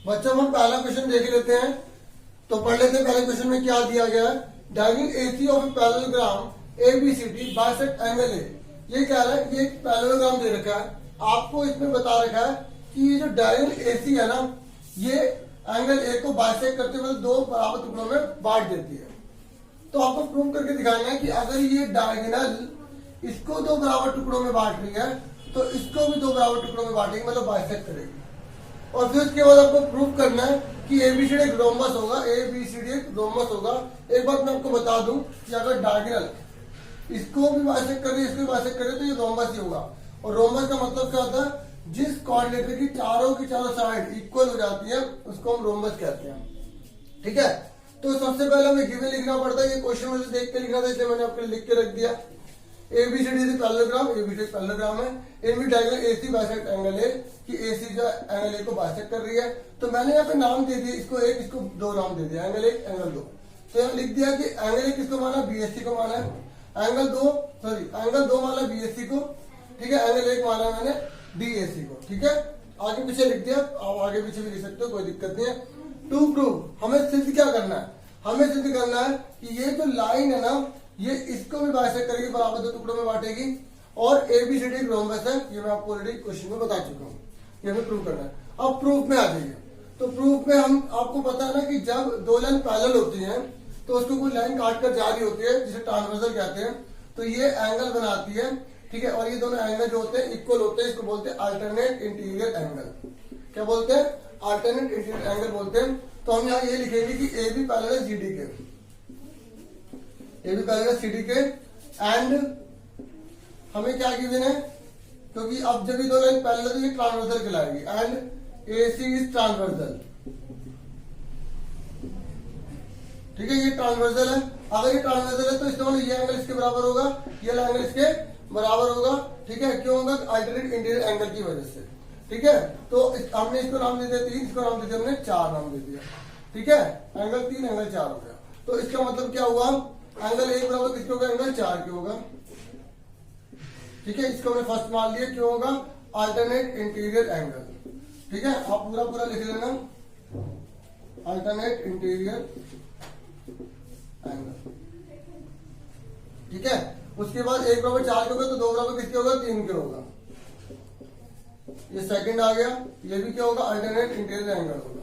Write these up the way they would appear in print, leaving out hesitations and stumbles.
बच्चों हम पहला क्वेश्चन देख लेते हैं। तो पढ़ लेते हैं पहले क्वेश्चन में क्या दिया गया है। Diagonal AC of a parallelogram ABCD bisect angle A। ये क्या है, ये एक पैरेललोग्राम दे रखा है, आपको इसमें बता रखा है कि ये जो डायगोनल AC है ना, ये एंगल A को बाइसेक्ट करते हुए दो बराबर टुकड़ों में बांट देती है। तो आपको प्रूव करके दिखाना है कि अगर ये डायगोनल इसको दो बराबर टुकड़ों में बांट रही है तो इसको भी दो बराबर टुकड़ों में बांटेगी, मतलब बाइसेक्ट करेगी। और फिर उसके बाद आपको प्रूव करना है कि ABCD एक रोम्बस होगा, ABCD एक रोम्बस होगा। एक बात मैं आपको बता दूं कि अगर डायगोनल इसको भी बाइसेक्ट कर रही है, इसको भी बाइसेक्ट कर रही है, तो ये रोम्बस ही होगा। और रोम्बस का मतलब क्या होता है, जिस कोऑर्डिनेटर की चारों साइड इक्वल हो जाती है उसको हम रोम्बस कहते हैं। ठीक है, तो सबसे पहले हमें गिवन लिखना पड़ता है। ये क्वेश्चन मुझे देख के लिखना था, इसलिए मैंने आपके लिख के रख दिया। ABCD पैरेललोग्राम, ABCD पैरेललोग्राम है, इनमें डायगोनल AC बाइसेक्ट एंगल है कि AC जो एंगल A को बाइसेक्ट कर रही है। तो मैंने यहाँ पे नाम दे दिया, इसको एक, इसको दो नाम दे दिया, एंगल 1 एंगल 2। तो यहाँ लिख दिया कि एंगल 1 किसको माना, BSC को माना है, एंगल 2 माना BSC को, ठीक है, एंगल 1 माना मैंने DAC को। ठीक है, आगे पीछे लिख दिया, आप आगे पीछे भी लिख सकते हो, कोई दिक्कत नहीं है। टू प्रूव हमें सिद्ध क्या करना है, हमें सिद्ध करना है कि ये जो लाइन है ना, ये इसको भी बाइसेक्ट करेगी, बराबर दो टुकड़ों में बांटेगी, और ABCD एक रोम्बस है। ये मैं आपको ऑलरेडी क्वेश्चन में बता चुका हूँ, ये हमें प्रूव करना है। अब प्रूफ में आ जाइए। तो प्रूफ में हम आपको पता है ना कि जब दो लाइन पैरेलल होती हैं तो उसको कोई लाइन काट कर जा रही होती है, जिसे ट्रांसवर्सल कहते हैं। तो ये एंगल बनाती है, ठीक है, और ये दोनों एंगल जो होते हैं इक्वल होते हैं, इसको बोलते हैं अल्टरनेट इंटीरियर एंगल। क्या बोलते हैं, अल्टरनेट इंटीरियर एंगल बोलते हैं। तो हम यहाँ ये लिखेंगे कि AB पैरेलल है CD के, AB पैरेलल है CD के, एंड हमें क्या गिवन है, क्योंकि अब जब ये दो लाइन पैरेलल है तो ये ट्रांसवर्सल कहलाएगी, एंड AC इज ट्रांसवर्सल। ठीक है, ये ट्रांसवर्सल है। अगर ये ट्रांसवर्सल है तो इसका मतलब ये एंगल इसके बराबर होगा, ये एंगल इसके बराबर होगा। ठीक है, क्यों होगा, अल्टरनेट इंटीरियर एंगल की वजह से। ठीक है, तो हमने इसको नाम दे दिया 3, इसको नाम दे दिया हमने 4 नाम दे दिया। ठीक है, एंगल 3 एंगल 4 हो गया। तो इसका मतलब क्या हुआ, एंगल 1 बराबर किसके होगा, एंगल 4 के होगा। ठीक है, इसको हमने फर्स्ट मान लिया, क्यों होगा, अल्टरनेट इंटीरियर एंगल। ठीक है, आप पूरा लिख लेना, अल्टरनेट इंटीरियर एंगल। ठीक है, उसके बाद 1 बराबर 4 के होगा, तो 2 बराबर किसके होगा, 3 के होगा। ये सेकंड आ गया, ये भी क्या होगा, अल्टरनेट इंटीरियर एंगल होगा।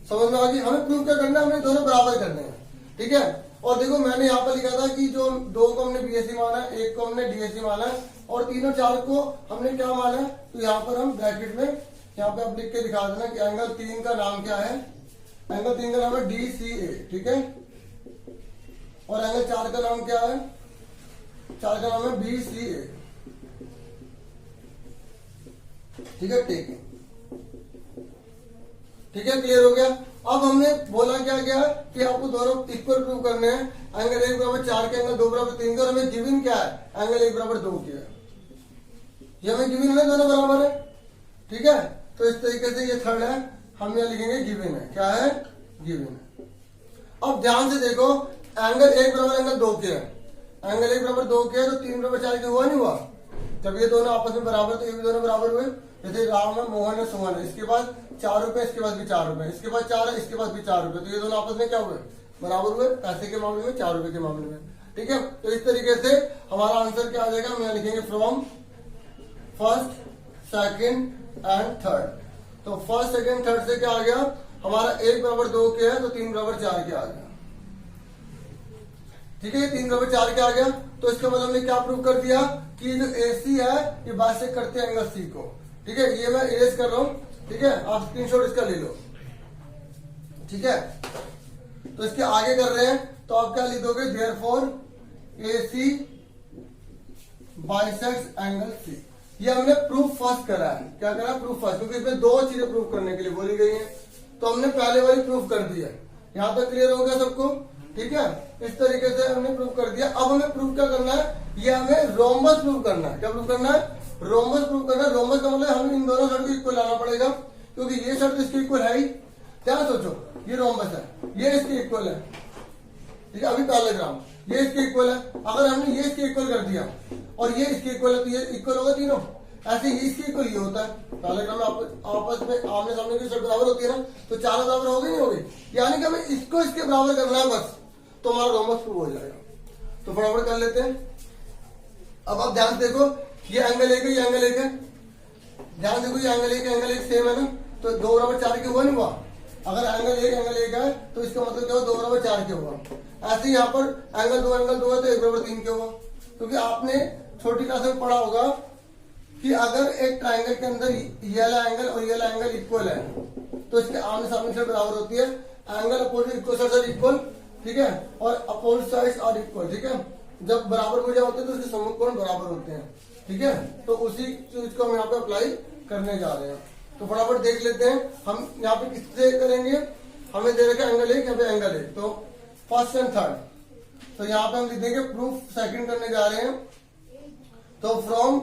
समझ में आ गई। हमें प्रूव क्या करना है, हमें दोनों बराबर करने हैं। ठीक है, और देखो मैंने यहाँ पर लिखा था कि जो 2 को हमने BSC माना है, 1 को हमने DAC माना है, और 3 और 4 को हमने क्या माना है। तो यहाँ पर हम ब्रैकेट में यहाँ पे आप लिख के दिखा देना कि एंगल 3 का नाम क्या है, एंगल 3 का नाम है DCA। ठीक है, और एंगल 4 का नाम क्या है, 4 का नाम है BCA। ठीक है, ठीक है, क्लियर हो गया। अब हमने बोला क्या गया कि आपको दोनों इक्वल प्रूव करने हैं, एंगल 1 बराबर 4 के, एंगल 2 बराबर 3 के, और हमें गिवन क्या है, एंगल 1 बराबर 2 के है। ये हमें गिवन है, दोनों बराबर है। ठीक है, तो इस तरीके से ये थर्ड है, हम यहाँ लिखेंगे गिवन है। क्या है, गिवन है। अब ध्यान से देखो, एंगल 1 बराबर एंगल 2 के है, एंगल 1 बराबर 2 के है, तो 3 बराबर 4 के हुआ नहीं हुआ। जब ये दोनों आपस में बराबर, तो ये भी दोनों बराबर हुए। जैसे राम है, मोहन है, सुमन है, इसके बाद 4 रुपए, इसके बाद भी 4 रुपए, इसके बाद 4 है, इसके बाद भी 4 रुपए, तो ये दोनों आपस में क्या हुए, बराबर हुए, पैसे के मामले में, 4 रुपए के मामले में। ठीक है, तो इस तरीके से हमारा आंसर क्या आ जाएगा, हम यहाँ लिखेंगे from first, second and third. तो फर्स्ट, सेकंड, थर्ड से क्या आ गया, हमारा 1 बराबर 2 के है, तो 3 बराबर 4 के आ गया। ठीक है, 3 बराबर 4 के आ गया। तो इसका मतलब हमने क्या प्रूव कर दिया कि जो AC है ये बाइसेक्ट करते हैं एंगल C को। ठीक है, ये मैं इरेज कर रहा हूं। ठीक है, आप स्क्रीनशॉट इसका ले लो। ठीक है, तो इसके आगे कर रहे हैं, तो आप क्या लिख दोगे, therefore AC bisects angle C। ये हमने प्रूफ फर्स्ट करा है। क्या करा, प्रूफ फर्स्ट, क्योंकि इसमें 2 चीजें प्रूफ करने के लिए बोली गई है। तो हमने पहले वाली प्रूफ कर दिया। यहां तक क्लियर हो गया सबको। ठीक है, इस तरीके से हमने प्रूव कर दिया। अब हमें प्रूव क्या करना है, ये हमें रोम्बस प्रूव करना है। क्या प्रूव करना है, रोम्बस प्रूव करना है। रोम्बस का मतलब हमें इन दोनों शर्त को इक्वल लाना पड़ेगा, क्योंकि ये शर्त इसके इक्वल है ही। क्या सोचो, ये रोम्बस है, ये इसके इक्वल है। ठीक है, अभी पैरेललोग्राम, ये इसके इक्वल है। अगर हमने ये इसके इक्वल कर दिया और ये इसके इक्वल है, तो ये इक्वल होगा तीनों। ऐसे ही इसकी इक्वल ये होता है। पैरेललोग्राम में आपस में आमने सामने की साइड बराबर होती है ना, तो चारों बराबर हो गई नहीं हो गई, यानी कि हमें इसको इसके बराबर करना है बस, तो हमारा रोमस प्रूव हो जाएगा। तो फटाफट कर लेते हैं। अब आप ध्यान से देखो, ये एंगल एक है, ये एंगल एक है, ध्यान देखो ये एंगल एक सेम है ना, तो 2 बराबर 4 के हुआ नहीं हुआ। अगर एंगल एक है तो इसका मतलब क्या हुआ, 2 बराबर 4 के हुआ। ऐसे ही यहाँ पर एंगल दो है तो 1 बराबर 3 के हुआ। क्योंकि आपने छोटी क्लास में पढ़ा होगा कि अगर एक ट्राइंगल के अंदर ये वाला एंगल और ये वाला एंगल इक्वल है तो इसके आमने सामने साइड बराबर होती है। Angle opposite equal side equal, ठीक है, और अपोजिट साइड्स आर इक्वल, ठीक है। जब बराबर भुजा होते हैं तो उसके सम्मुख कोण बराबर होते हैं, ठीक है। तो उसी चीज को हम यहाँ पे अप्लाई करने जा रहे हैं। तो फटाफट देख लेते हैं हम यहाँ पे किससे करेंगे। हमें दे रखा एंगल एक, यहाँ पे एंगल एक, तो फर्स्ट एंड थर्ड। तो यहाँ पे हम लिख देंगे प्रूफ सेकंड करने जा रहे हैं। तो फ्रॉम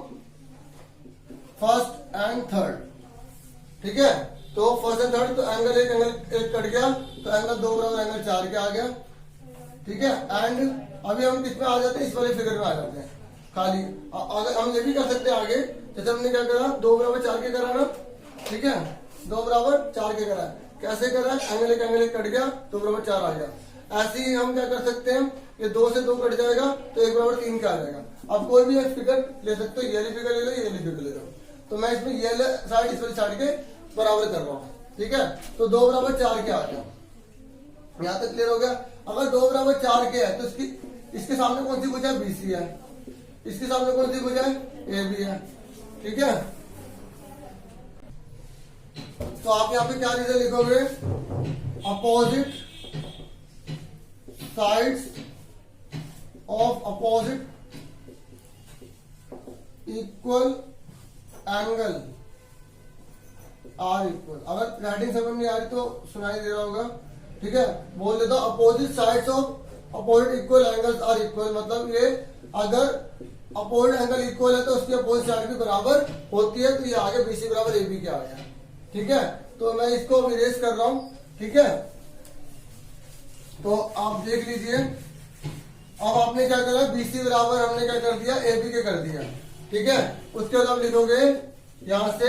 फर्स्ट एंड थर्ड, ठीक है। तो फर्स्ट एंड थर्ड, तो एंगल एक कट गया, तो एंगल 2 बराबर एंगल 4 के आ गया, ठीक है। एंड अभी हम किस में आ जाते हैं, इस वाले फिगर में आ जाते हैं खाली। अगर हम ये भी कर सकते हैं आगे, जैसे हमने क्या करा, 2 बराबर 4 के करा ना, ठीक है, 2 बराबर 4 के करा। कैसे करा, एंगल एक कट गया, 2 बराबर 4 आ गया। ऐसे ही हम क्या कर सकते हैं, ये 2 से 2 कट जाएगा तो 1 बराबर 3 का आ जाएगा। अब कोई भी एक फिगर ले सकते हो, ये वाली फिगर ले लो, ये वाली फिगर ले लो। तो मैं इसमें ये साइड इस वाली साइड के बराबर कर रहा हूँ, ठीक है। तो 2 बराबर 4 के आ गया, यहाँ तक क्लियर हो गया। अगर 2 बराबर 4 के है तो इसके सामने कौन सी भुजा है, BC है। इसके सामने कौन सी भुजा है, AB है, ठीक है। तो आप यहाँ पे क्या रीजन लिखोगे, opposite sides of opposite equal angle are equal. अगर राइटिंग समझ नहीं आ रही तो सुनाई दे रहा होगा, ठीक है। बोल देता हूं, opposite sides of opposite equal angles are equal, मतलब ये अगर अपोजिट एंगल इक्वल है तो उसकी अपोजिट साइड भी बराबर होती है। तो ये आगे BC बराबर AB के आ गया, ठीक है। तो मैं इसको इरेज कर रहा हूं, ठीक है। तो आप देख लीजिए, अब आपने क्या करा, BC बराबर हमने क्या कर दिया, AB के कर दिया, ठीक है। उसके बाद आप लिखोगे यहां से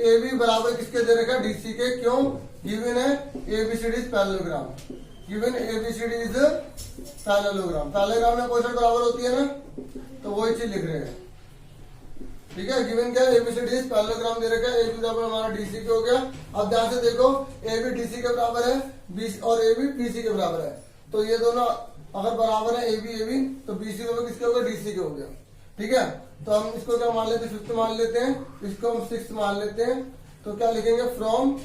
AB बराबर किसके दे रखा है, DC के। क्यों, गिवन है ABCD is parallelogram, given ABCD is parallelogram. Parallelogram में कोई साइड बराबर होती है ना, तो वही चीज लिख रहे हैं, ठीक है। गिवन क्या है, ABCD इज पैरेललोग्राम दे रखा है, AB बराबर हमारा DC के हो गया। अब ध्यान से देखो, AB DC के बराबर है, BC और AB BC के बराबर है। तो ये दोनों अगर बराबर है, AB तो BC बराबर किसके हो गया, DC के हो गया, ठीक है। तो हम इसको क्या मान लेते हैं, 5th मान लेते हैं, इसको हम 6th मान लेते हैं। तो क्या लिखेंगे, फ्रॉम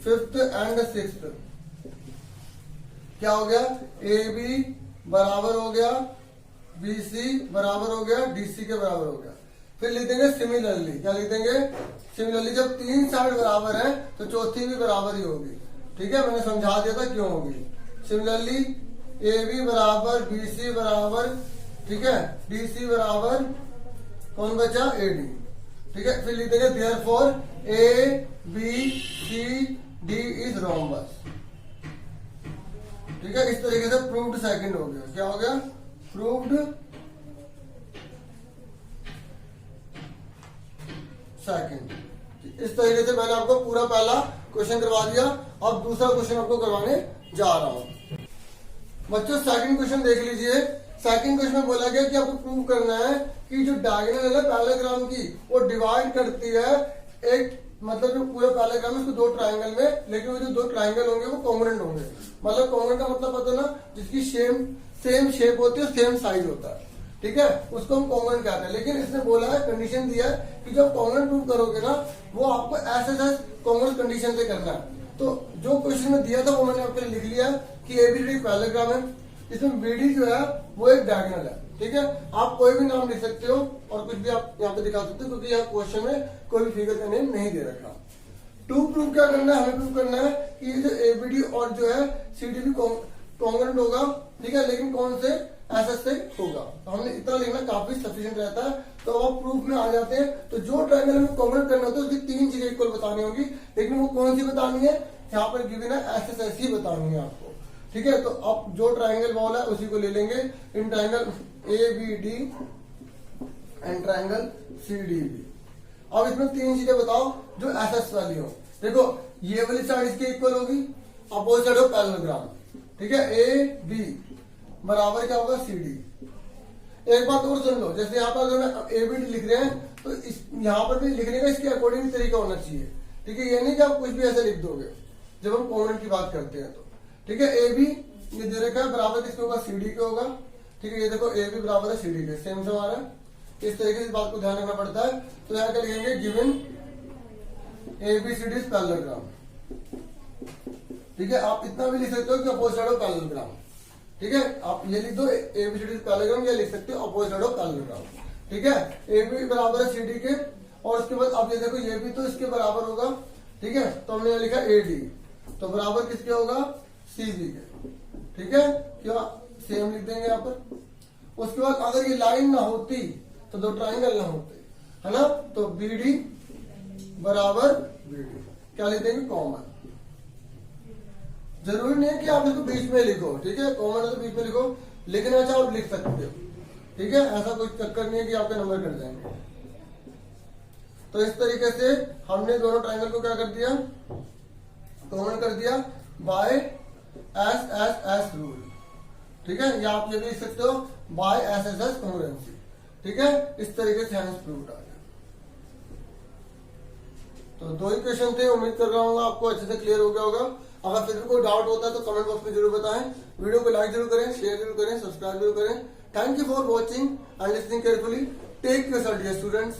5th एंड 6th क्या हो गया, AB बराबर हो गया, BC बराबर हो गया, DC के बराबर हो गया। फिर लिख देंगे सिमिलरली, क्या लिख देंगे, सिमिलरली। जब 3 साइड बराबर है तो चौथी भी बराबर ही होगी, ठीक है। मैंने समझा दिया था क्यों होगी। सिमिलरली AB बराबर BC बराबर, ठीक है, DC बराबर कौन बचा, AD, ठीक है। फिर लिख देंगे देयरफॉर ABCD इज रोम्बस, ठीक है। इस तरीके से प्रूव्ड सेकंड हो गया। क्या हो गया, प्रूव्ड सेकंड। इस तरीके से मैंने आपको पूरा पहला क्वेश्चन करवा दिया। अब दूसरा क्वेश्चन आपको करवाने जा रहा हूं। बच्चों सेकंड क्वेश्चन देख लीजिए। सेकंड क्वेश्चन में बोला गया कि आपको प्रूव करना है कि जो डायगोनल है पैरेललोग्राम की, वो डिवाइड करती है एक, मतलब जो पूरा पैरेललोग्राम है उसको 2 ट्राइंगल में, लेकिन वो जो 2 ट्राइंगल होंगे वो कॉन्ग्रुएंट होंगे। मतलब कॉन्ग्रुएंट का मतलब पता है ना, जिसकी सेम शेप होती है, सेम साइज होता है, ठीक है, उसको हम कॉन्ग्रुएंट कहते हैं। लेकिन इसने बोला है, कंडीशन दिया है कि जब कॉन्ग्रुएंट प्रूव करोगे ना, वो आपको ऐसे कॉन्ग्रुएंट कंडीशन से करना है। तो जो क्वेश्चन में दिया था वो मैंने आपके लिए लिख लिया कि ABCD पैरेललोग्राम है, इसमें BD जो है वो एक डायगोनल है, ठीक है। आप कोई भी नाम लिख सकते हो और कुछ भी आप यहाँ पे दिखा सकते हो, क्योंकि यहाँ क्वेश्चन में कोई भी फिगर का नेम नहीं दे रखा। टू प्रूव क्या करना है, हमें प्रूव करना है कि ये जो ABD और जो है CD भी कॉन्ग्रुएंट होगा, ठीक है, लेकिन कौन से, SS से होगा। तो हमने इतना लिखना काफी सफिशिएंट रहता है। तो अब प्रूफ में आ जाते हैं। तो जो ट्रायंगल हमें कॉन्ग्रुएंट करना होता है उसकी 3 चीजें इक्वल बतानी होगी, लेकिन वो कौन सी बतानी है, यहाँ पर गिवन है SSS ही बतानी है आपको, ठीक है। तो अब जो ट्रायंगल बॉल है उसी को ले लेंगे। In triangle ABD and triangle CDB। अब इसमें तीन चीजें बताओ जो SS वाली हो। देखो ये वाली साइड इसके इक्वल होगी, अपोजिट साइड हो पैरेललोग्राम, ठीक है। AB बराबर क्या होगा CD। एक बात और सुन लो, जैसे यहाँ पर अगर ABD लिख रहे हैं तो यहाँ पर भी लिखने का इसके अकॉर्डिंग तरीका होना चाहिए, ठीक है। ये नहीं कि आप कुछ भी ऐसे लिख दोगे जब हम कॉम्पोनेंट की बात करते हैं तो, ठीक है। AB ये दे रखा है बराबर किसके होगा, CD के होगा, ठीक है। ये देखो AB बराबर है CD के, सेम से हमारा इस तरीके से इस बात को ध्यान रखना पड़ता है। तो यहाँ क्या लिखेंगे, गिवन ABCD इज पैरेललोग्राम, ठीक है। आप इतना भी लिख सकते हो कि अपोजिट साइड ऑफ पैरेललोग्राम, ठीक है। आप ये लिख दो ABCD इज पैरेललोग्राम, या लिख सकते हो अपोजिट साइड ऑफ पैरेललोग्राम, ठीक है। AB बराबर है CD के, और उसके बाद आप ये देखो ये भी तो इसके बराबर होगा, ठीक है। तो हमने यहाँ लिखा AD, तो बराबर किसके होगा, CB के, ठीक है। क्या सेम लिख देंगे यहाँ पर। उसके बाद अगर ये लाइन ना होती तो दो ट्राइंगल ना होते, है ना, तो BD बराबर BD क्या लिख देंगे, कॉमन। जरूरी नहीं है कि आप इसको बीच में लिखो, ठीक है। कॉमन है तो बीच में लिखो, लेकिन अच्छा आप लिख सकते हो, ठीक है। ऐसा कोई चक्कर नहीं है कि आपके नंबर कट जाएंगे। तो इस तरीके से हमने दोनों ट्राइंगल को क्या कर दिया, कॉमन कर दिया बाय SSS रूल, ठीक है। या आप ये भी लिख सकते हो बाय SSS कॉन्ग्रुएंसी, ठीक है। इस तरीके से हैंस प्रूव्ड आ गया। तो दो ही क्वेश्चन थे, उम्मीद कर रहा हूँ आपको अच्छे से क्लियर हो गया होगा। अगर फिर भी कोई डाउट होता है तो कमेंट बॉक्स में जरूर बताएं। वीडियो को लाइक जरूर करें, शेयर जरूर करें, सब्सक्राइब जरूर करें। Thank you for watching and listening carefully. Take care dear students.